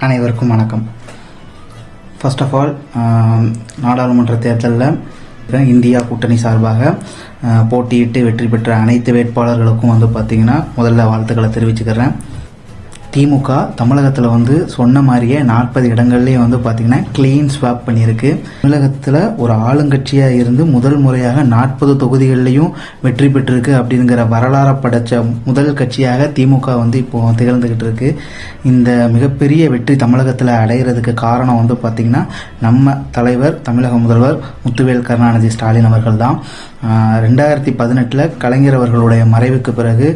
அனைவருக்கும் வணக்கம். First of all, நாடாளுமன்ற தேர்தலில் இந்தியா கூட்டணி சார்பாக போட்டியிட்டு வெற்றி பெற்ற அனைத்து வேட்பாளர்களுக்கும் பார்த்திங்கன்னா முதல்ல வாழ்த்துக்களை தெரிவிச்சுக்கிறேன். திமுக தமிழகத்தில் சொன்ன மாதிரியே 40 இடங்கள்லேயே பார்த்திங்கன்னா க்ளீன் ஸ்வாப் பண்ணியிருக்கு. தமிழகத்தில் ஒரு ஆளுங்கட்சியாக இருந்து முதல் முறையாக 40 தொகுதிகள்லையும் வெற்றி பெற்றிருக்கு அப்படிங்கிற வரலாறை படைத்த முதல் கட்சியாக திமுக இப்போ திகழ்ந்துக்கிட்டு இருக்கு. இந்த மிகப்பெரிய வெற்றி தமிழகத்தில் அடைகிறதுக்கு காரணம் பார்த்திங்கன்னா நம்ம தலைவர் தமிழக முதல்வர் முத்துவேல் கருணாநிதி ஸ்டாலின் அவர்கள் தான். 2018 கலைஞர் அவர்களுடைய மறைவுக்கு பிறகு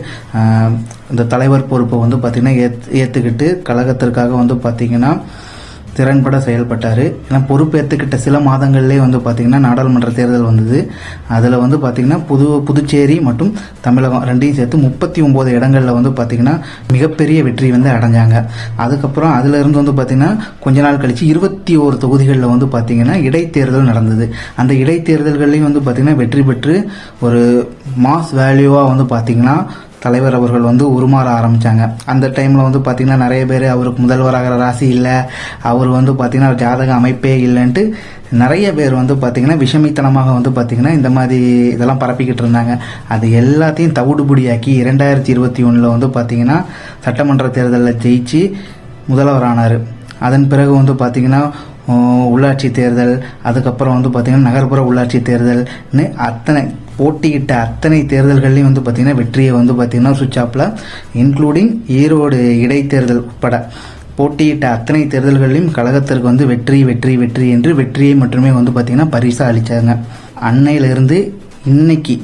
இந்த தலைவர் பொறுப்பை பார்த்திங்கன்னா ஏற்றுக்கிட்டு கழகத்திற்காக பார்த்திங்கன்னா திறன்பட செயல்பட்டார். ஏன்னா பொறுப்பு ஏற்றுக்கிட்ட சில மாதங்கள்லேயே பார்த்திங்கன்னா நாடாளுமன்ற தேர்தல் வந்தது. அதில் பார்த்திங்கன்னா புதுச்சேரி மற்றும் தமிழகம் ரெண்டையும் சேர்த்து 39 இடங்களில் பார்த்திங்கன்னா மிகப்பெரிய வெற்றி அடைஞ்சாங்க. அதுக்கப்புறம் அதிலிருந்து பார்த்திங்கன்னா கொஞ்ச நாள் கழித்து 21 தொகுதிகளில் பார்த்திங்கன்னா இடைத்தேர்தல் நடந்தது. அந்த இடைத்தேர்தல்கள்லையும் பார்த்திங்கன்னா வெற்றி பெற்று ஒரு மாஸ் வேல்யூவாக பார்த்திங்கன்னா தலைவர் அவர்கள் உருமாற ஆரம்பித்தாங்க. அந்த டைமில் பார்த்திங்கன்னா நிறைய பேர் அவருக்கு முதல்வராகிற ராசி இல்லை, அவர் பார்த்திங்கன்னா ஜாதக அமைப்பே இல்லைன்ட்டு நிறைய பேர் பார்த்திங்கன்னா விஷமித்தனமாக பார்த்திங்கன்னா இந்த மாதிரி இதெல்லாம் பரப்பிக்கிட்டு இருந்தாங்க. அது எல்லாத்தையும் தவிடுபடியாக்கி 2021 பார்த்திங்கன்னா சட்டமன்ற தேர்தலில் ஜெயிச்சு முதல்வரானார். அதன் பிறகு பார்த்திங்கன்னா உள்ளாட்சி தேர்தல், அதுக்கப்புறம் பார்த்திங்கன்னா நகர்ப்புற உள்ளாட்சி தேர்தல்னு போட்டியிட்ட அத்தனை தேர்தல்கள்லையும் பார்த்திங்கன்னா வெற்றியை பார்த்திங்கன்னா சுவிட்ச் ஆஃபில், இன்க்ளூடிங் ஈரோடு இடைத்தேர்தல் உட்பட போட்டியிட்ட அத்தனை தேர்தல்களையும் கழகத்திற்கு வெற்றி வெற்றி வெற்றி என்று வெற்றியை மட்டுமே பார்த்திங்கன்னா பரிசாக அளித்தாங்க. அன்னையிலிருந்து இன்னைக்கு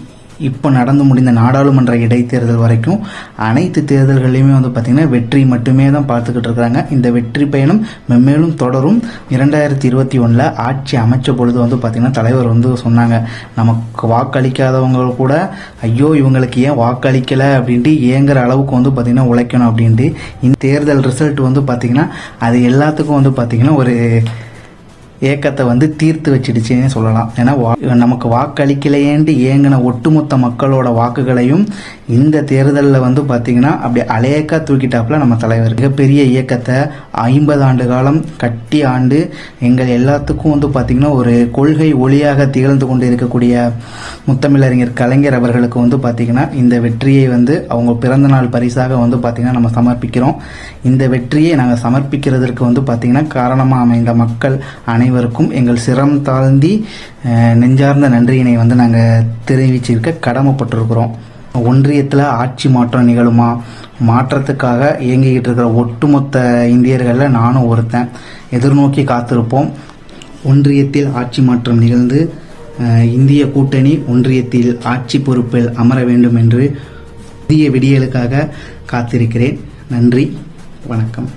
இப்போ நடந்து முடிந்த நாடாளுமன்ற இடைத்தேர்தல் வரைக்கும் அனைத்து தேர்தல்களையுமே பார்த்திங்கன்னா வெற்றி மட்டுமே தான் பார்த்துக்கிட்டு இருக்கிறாங்க. இந்த வெற்றி பயணம் மென்மேலும் தொடரும். 2021 ஆட்சி அமைச்ச பொழுது பார்த்திங்கன்னா தலைவர் சொன்னாங்க, நமக்கு வாக்களிக்காதவங்க கூட ஐயோ இவங்களுக்கு ஏன் வாக்களிக்கலை அப்படின்ட்டு ஏங்குற அளவுக்கு பார்த்திங்கன்னா உழைக்கணும் அப்படின்ட்டு. இந்த தேர்தல் ரிசல்ட் பார்த்திங்கன்னா அது எல்லாத்துக்கும் பார்த்திங்கன்னா ஒரு ஏக்கத்தை தீர்த்து வச்சிடுச்சுன்னு சொல்லலாம். ஏன்னா நமக்கு வாக்களிக்கலையேன்ட்டு ஏங்கின ஒட்டுமொத்த மக்களோட வாக்குகளையும் இந்த தேர்தலில் பார்த்திங்கன்னா அப்படி அலையக்கா தூக்கிட்டாப்புல நம்ம தலைவர். மிகப்பெரிய இயக்கத்தை 50 ஆண்டு காலம் கட்டி ஆண்டு எங்கள் எல்லாத்துக்கும் பார்த்திங்கன்னா ஒரு கொள்கை ஒளியாக திகழ்ந்து கொண்டு இருக்கக்கூடிய முத்தமிழறிஞர் கலைஞர் அவர்களுக்கு பார்த்திங்கன்னா இந்த வெற்றியை அவங்க பிறந்தநாள் பரிசாக பார்த்திங்கன்னா நம்ம சமர்ப்பிக்கிறோம். இந்த வெற்றியை நாங்கள் சமர்ப்பிக்கிறதுக்கு பார்த்திங்கன்னா காரணமாக அமைந்த மக்கள் அனைவருக்கும் எங்கள் சிரம் தாழ்ந்தி நெஞ்சார்ந்த நன்றியினை நாங்கள் தெரிவிச்சிருக்க கடமைப்பட்டிருக்கிறோம். ஒன்றியத்தில் ஆட்சி மாற்றம் நிகழுமா? மாற்றத்துக்காக இயங்கிக்கிட்டு இருக்கிற ஒட்டுமொத்த இந்தியர்களில் நானும் ஒருத்தன். எதிர்நோக்கி காத்திருப்போம். ஒன்றியத்தில் ஆட்சி மாற்றம் நிகழ்ந்து இந்திய கூட்டணி ஒன்றியத்தில் ஆட்சி பொறுப்பில் அமர வேண்டும் என்று புதிய விடியலுக்காக காத்திருக்கிறேன். நன்றி, வணக்கம்.